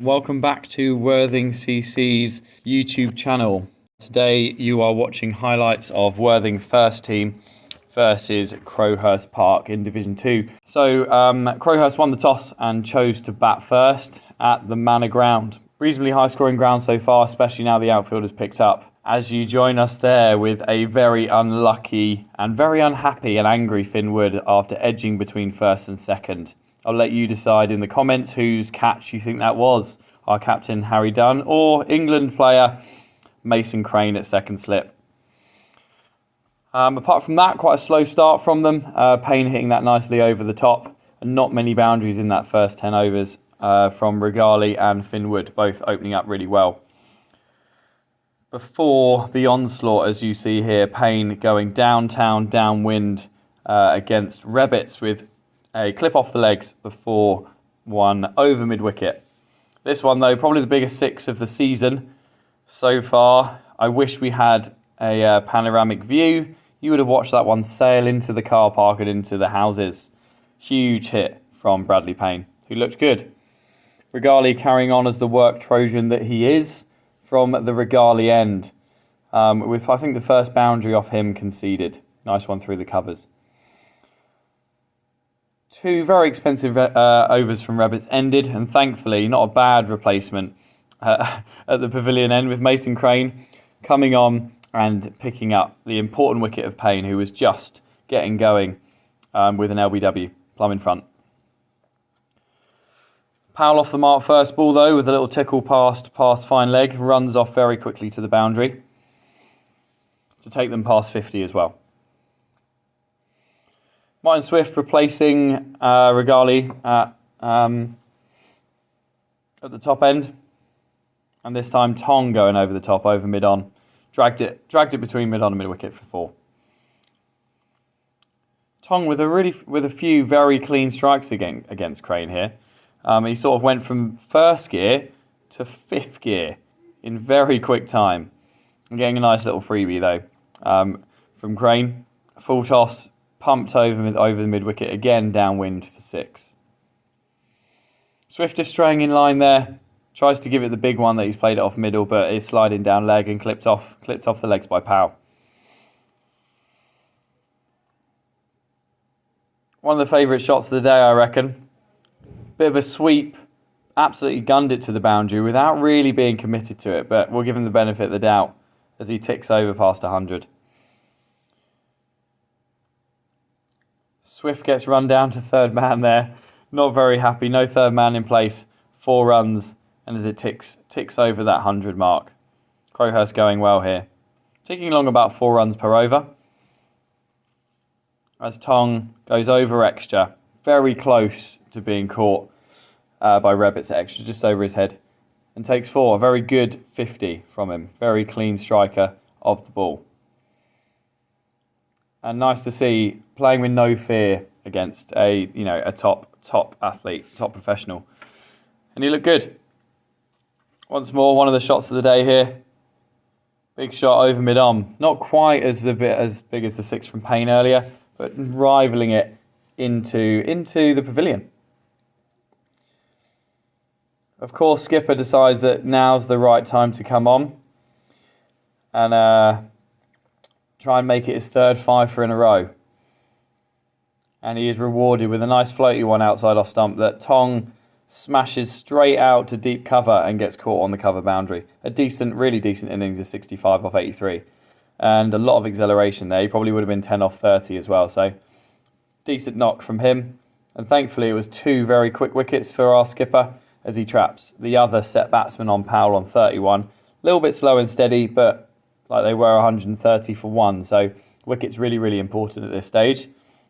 Welcome back to Worthing CC's YouTube channel. Today you are watching highlights of Worthing first team versus Crowhurst Park in Division 2. So Crowhurst won the toss and chose to bat first at the Manor Ground. Reasonably high scoring ground so far, especially now the outfield has picked up. As you join us there with a very unlucky and very unhappy and angry Finn Wood after edging between first and second. I'll let you decide in the comments whose catch you think that was. Our captain Harry Dunn or England player Mason Crane at second slip. Apart from that, quite a slow start from them. Payne hitting that nicely over the top. And not many boundaries in that first 10 overs from Regali and Finn Wood, both opening up really well. Before the onslaught, as you see here, Payne going downtown, downwind against Rebbits with a clip off the legs before one over mid-wicket. This one, though, probably the biggest six of the season so far. I wish we had a panoramic view. You would have watched that one sail into the car park and into the houses. Huge hit from Bradley Payne, who looked good. Regali carrying on as the work Trojan that he is from the Regali end, with, I think, the first boundary off him conceded. Nice one through the covers. Two very expensive overs from Rebbits ended, and thankfully not a bad replacement at the pavilion end, with Mason Crane coming on and picking up the important wicket of Payne, who was just getting going with an LBW plumb in front. Powell off the mark first ball, though, with a little tickle past fine leg, runs off very quickly to the boundary to take them past 50 as well. Martin Swift replacing Regali at the top end, and this time Tong going over the top, over mid-on. Dragged it between mid-on and mid-wicket for 4. Tong with a few very clean strikes against Crane here. He sort of went from first gear to 5th gear in very quick time. I'm getting a nice little freebie though from Crane. Full toss, pumped over the mid-wicket, again downwind for 6. Swift is straying in line there. Tries to give it the big one that he's played it off middle, but it's sliding down leg and clipped off the legs by Powell. One of the favourite shots of the day, I reckon. Bit of a sweep, absolutely gunned it to the boundary without really being committed to it, but we'll give him the benefit of the doubt as he ticks over past 100. Swift gets run down to third man there. Not very happy, no third man in place, 4 runs, and as it ticks over that 100 mark. Crowhurst going well here. Ticking along about 4 runs per over. As Tong goes over extra, very close to being caught by Rebbits at extra, just over his head, and takes 4. A very good 50 from him. Very clean striker of the ball. And nice to see playing with no fear against a top athlete, top professional. And he looked good. Once more, one of the shots of the day here. Big shot over mid-on. Not quite as big as the 6 from Payne earlier, but rivaling it into the pavilion. Of course, skipper decides that now's the right time to come on and try and make it his third 5-for in a row. And he is rewarded with a nice floaty one outside off stump that Tong smashes straight out to deep cover and gets caught on the cover boundary. A really decent innings of 65 off 83. And a lot of acceleration there. He probably would have been 10 off 30 as well. So decent knock from him. And thankfully it was 2 very quick wickets for our skipper as he traps the other set batsman on Powell on 31. A little bit slow and steady, but like they were 130 for 1. So wickets really, really important at this stage.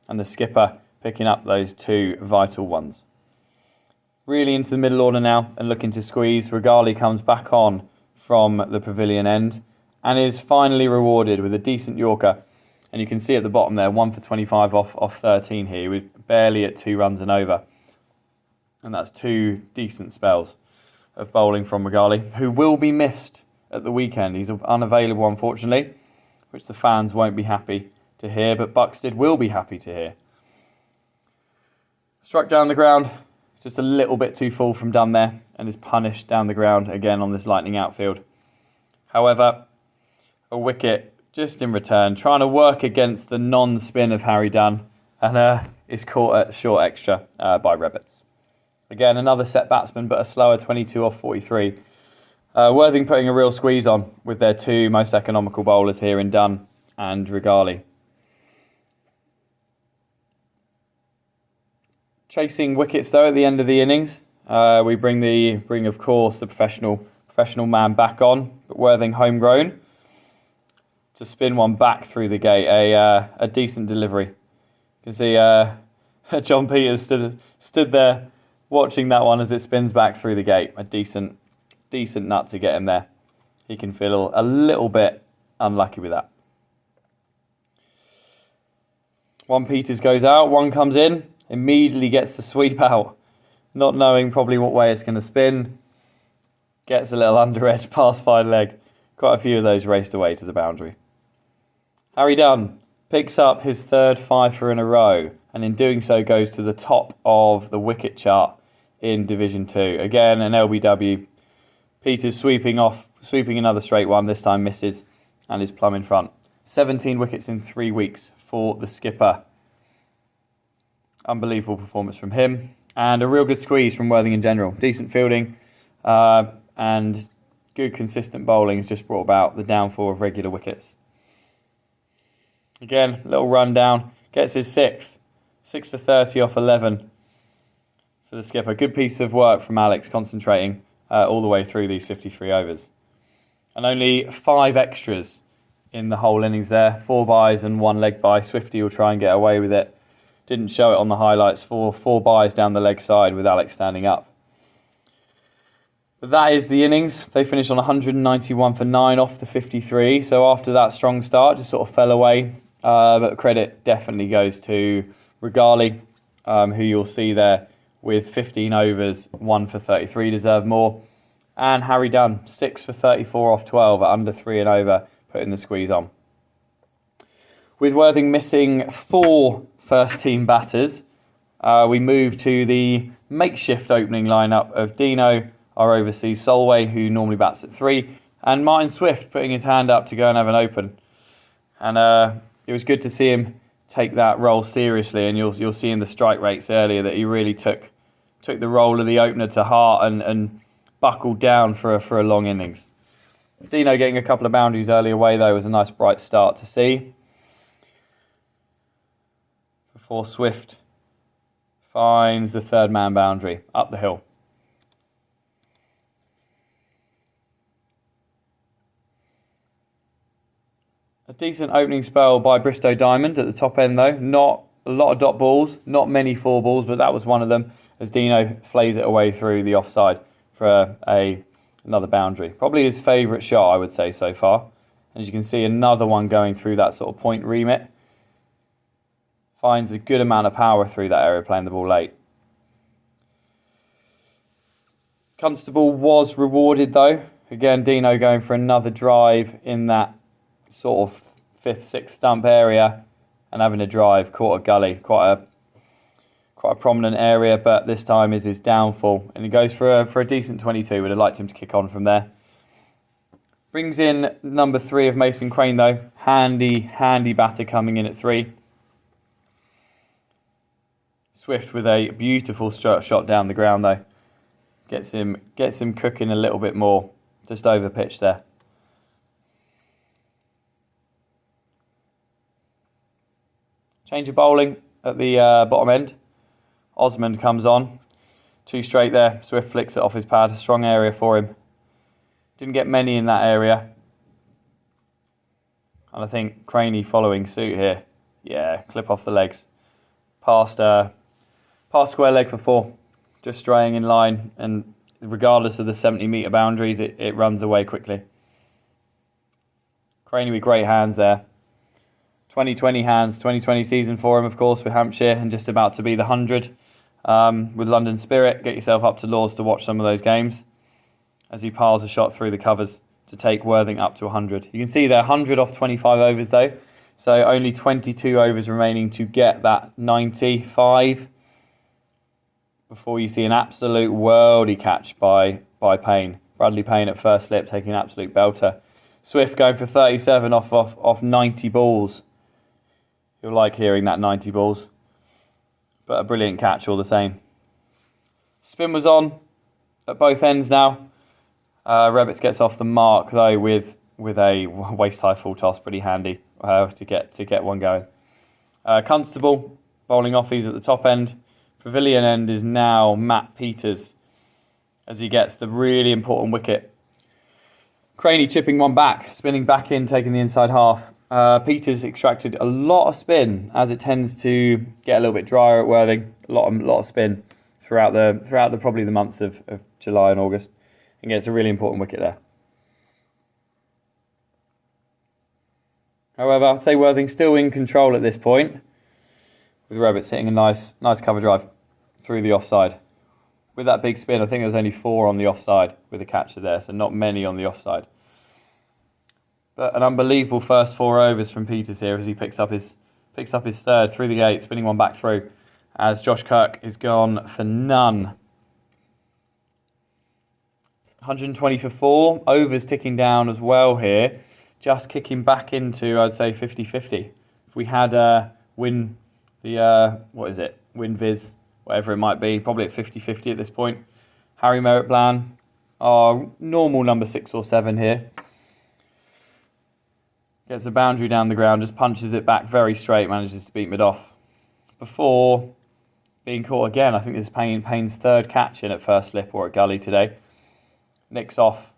And the skipper picking up those 2 vital ones. Really into the middle order now and looking to squeeze. Regali comes back on from the pavilion end and is finally rewarded with a decent Yorker. And you can see at the bottom there, 1 for 25 off 13 here, with barely at 2 runs and over. And that's 2 decent spells of bowling from Regali, who will be missed at the weekend. He's unavailable, unfortunately, which the fans won't be happy to hear, but Buxted will be happy to hear. Struck down the ground, just a little bit too full from Dunn there, and is punished down the ground again on this lightning outfield. However, a wicket just in return, trying to work against the non-spin of Harry Dunn, and is caught at short extra by Rebbitts. Again, another set batsman, but a slower 22 off 43. Worthing putting a real squeeze on with their two most economical bowlers here in Dunn and Regali. Chasing wickets though at the end of the innings, we bring of course the professional man back on, but Worthing homegrown to spin one back through the gate. A decent delivery. You can see John Peters stood there watching that one as it spins back through the gate. A decent nut to get him there. He can feel a little bit unlucky with that. One Peters goes out, one comes in, immediately gets the sweep out, not knowing probably what way it's going to spin. Gets a little under edge past fine leg. Quite a few of those raced away to the boundary. Harry Dunn picks up his third fifer in a row, and in doing so goes to the top of the wicket chart in Division 2. Again, an LBW. Peters sweeping another straight one, this time misses, and is plumb in front. 17 wickets in 3 weeks for the skipper. Unbelievable performance from him, and a real good squeeze from Worthing in general. Decent fielding and good consistent bowling has just brought about the downfall of regular wickets. Again, little run down, gets his sixth. 6 for 30 off 11 for the skipper. Good piece of work from Alex, concentrating all the way through these 53 overs. And only 5 extras in the whole innings there. 4 byes and 1 leg bye. Swifty will try and get away with it. Didn't show it on the highlights. 4 byes down the leg side with Alex standing up. But that is the innings. They finished on 191 for 9 off the 53. So after that strong start, just sort of fell away. But credit definitely goes to Regali, who you'll see there with 15 overs, 1 for 33, deserved more. And Harry Dunn, 6 for 34 off 12 at under 3 and over, putting the squeeze on. With Worthing missing 4 first-team batters, we move to the makeshift opening lineup of Dino, our overseas Solway, who normally bats at 3, and Martin Swift putting his hand up to go and have an open. And it was good to see him take that role seriously, and you'll see in the strike rates earlier that he really took the role of the opener to heart and buckled down for a long innings. Dino getting a couple of boundaries early away though was a nice bright start to see. Before Swift finds the third man boundary up the hill. A decent opening spell by Bristow Diamond at the top end though. Not a lot of dot balls, not many 4 balls, but that was one of them as Dino flays it away through the offside for another boundary. Probably his favourite shot, I would say, so far. As you can see, another one going through that sort of point remit. Finds a good amount of power through that area, playing the ball late. Constable was rewarded though. Again, Dino going for another drive in that sort of 5th, 6th stump area and having a drive, caught a gully, quite a prominent area, but this time is his downfall, and he goes for a decent 22. Would have liked him to kick on from there. Brings in number 3 of Mason Crane though, handy batter coming in at 3. Swift with a beautiful shot down the ground though, gets him cooking a little bit more, just over pitch there. Change of bowling at the bottom end. Osmond comes on. 2 straight there. Swift flicks it off his pad. Strong area for him. Didn't get many in that area. And I think Craney following suit here. Yeah, clip off the legs. Past square leg for 4. Just straying in line. And regardless of the 70-metre boundaries, it runs away quickly. Craney with great hands there. 2020 hands, 2020 season for him, of course, with Hampshire, and just about to be the 100 with London Spirit. Get yourself up to Lords to watch some of those games as he piles a shot through the covers to take Worthing up to 100. You can see there 100 off 25 overs though, so only 22 overs remaining to get that 95. before you see an absolute worldy catch by Payne. Bradley Payne at first slip, taking an absolute belter. Swift going for 37 off 90 balls. You'll like hearing that 90 balls. But a brilliant catch all the same. Spin was on at both ends now. Rebbitz gets off the mark though with a waist-high full toss, pretty handy to get one going. Constable bowling offies at the top end. Pavilion end is now Matt Peters as he gets the really important wicket. Craney chipping one back, spinning back in, taking the inside half. Peters extracted a lot of spin as it tends to get a little bit drier at Worthing. A lot of spin throughout the probably the months of July and August, and gets a really important wicket there. However, I'd say Worthing still in control at this point, with Rebbitz hitting a nice cover drive through the offside. With that big spin, I think there was only 4 on the offside with a catcher there, so not many on the offside. But an unbelievable first 4 overs from Peters here as he picks up his third through the gate, spinning one back through, as Josh Kirk is gone for none. 120 for 4, overs ticking down as well here, just kicking back into, I'd say, 50-50. If we had Win Viz, whatever it might be, probably at 50-50 at this point. Harry Merritt-Bland, our normal number 6 or 7 here. Gets a boundary down the ground, just punches it back very straight, manages to beat mid off. Before being caught again, I think this is Payne's third catch in at first slip or at gully today. Nicks off.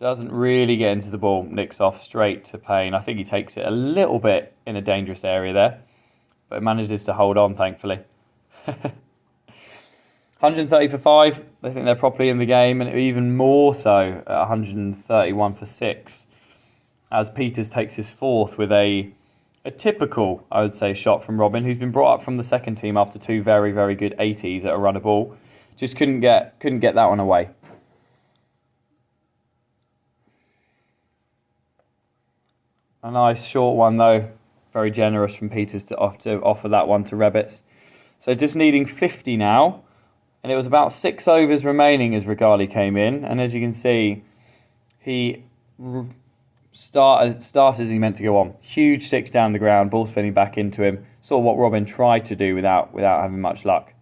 Doesn't really get into the ball, nicks off straight to Payne. I think he takes it a little bit in a dangerous area there, but manages to hold on, thankfully. 130 for 5. They think they're properly in the game, and even more so at 131 for 6. As Peters takes his 4th with a typical, I would say, shot from Robin, who's been brought up from the second team after 2 very, very good 80s at a run of ball. Just couldn't get that one away. A nice short one though, very generous from Peters to offer that one to Rebbitz. So just needing 50 now, and it was about 6 overs remaining as Regali came in, and as you can see, he started as he meant to go on. Huge 6 down the ground, ball spinning back into him. Sort of what Robin tried to do without having much luck.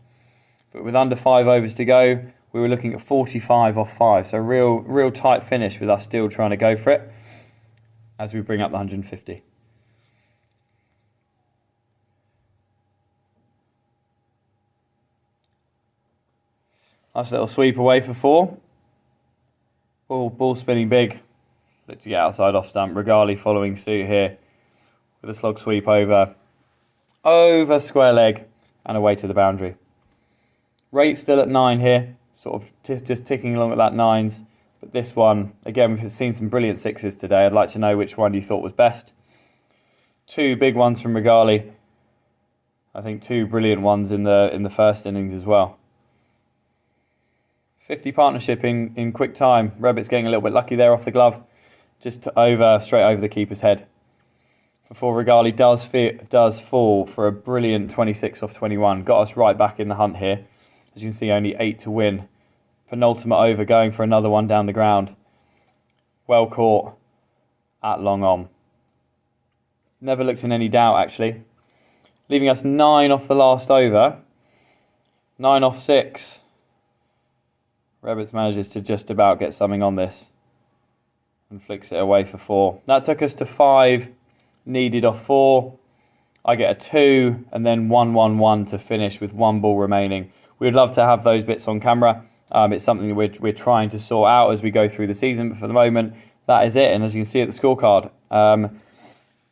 But with under 5 overs to go, we were looking at 45 off 5. So real tight finish with us still trying to go for it as we bring up the 150. Nice little sweep away for 4. Ball spinning big. Look to get outside off stump. Regali following suit here with a slog sweep over square leg and away to the boundary. Rate still at 9 here, sort of just ticking along at that 9s. But this one, again, we've seen some brilliant 6s today. I'd like to know which one you thought was best. 2 big ones from Regali. I think 2 brilliant ones in the first innings as well. 50 partnership in quick time. Rebbit's getting a little bit lucky there off the glove, just straight over the keeper's head. Before Regali does fall for a brilliant 26 off 21. Got us right back in the hunt here. As you can see, only 8 to win. Penultimate over, going for another one down the ground. Well caught at long on. Never looked in any doubt, actually. Leaving us 9 off the last over. 9 off 6. Rebbitz manages to just about get something on this and flicks it away for 4. That took us to 5 needed off 4. I get a 2 and then 1-1-1 to finish with 1 ball remaining. We'd love to have those bits on camera. It's something that we're trying to sort out as we go through the season, but for the moment, that is it. And as you can see at the scorecard,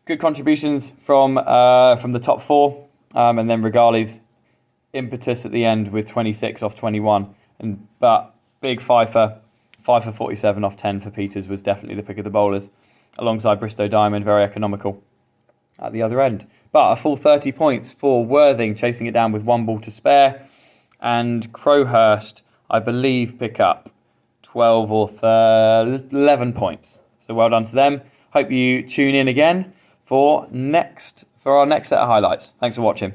good contributions from the top 4, and then Regali's impetus at the end with 26 off 21. But big 5 for 47 off 10 for Peters was definitely the pick of the bowlers, alongside Bristow Diamond, very economical at the other end. But a full 30 points for Worthing, chasing it down with 1 ball to spare, and Crowhurst, I believe, pick up 12 or 11 points. So well done to them. Hope you tune in again for our next set of highlights. Thanks for watching.